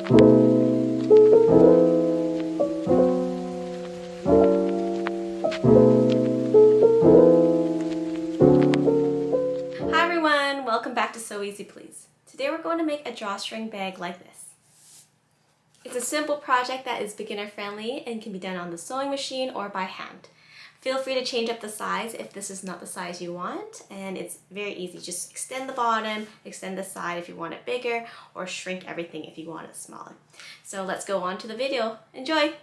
Hi everyone, welcome back to Sew Easy Please. Today we're going to make a drawstring bag like this. It's a simple project that is beginner friendly and can be done on the sewing machine or by hand. Feel free to change up the size if this is not the size you want, and it's very easy. Just extend the bottom, extend the side if you want it bigger, or shrink everything if you want it smaller. So let's go on to the video. Enjoy!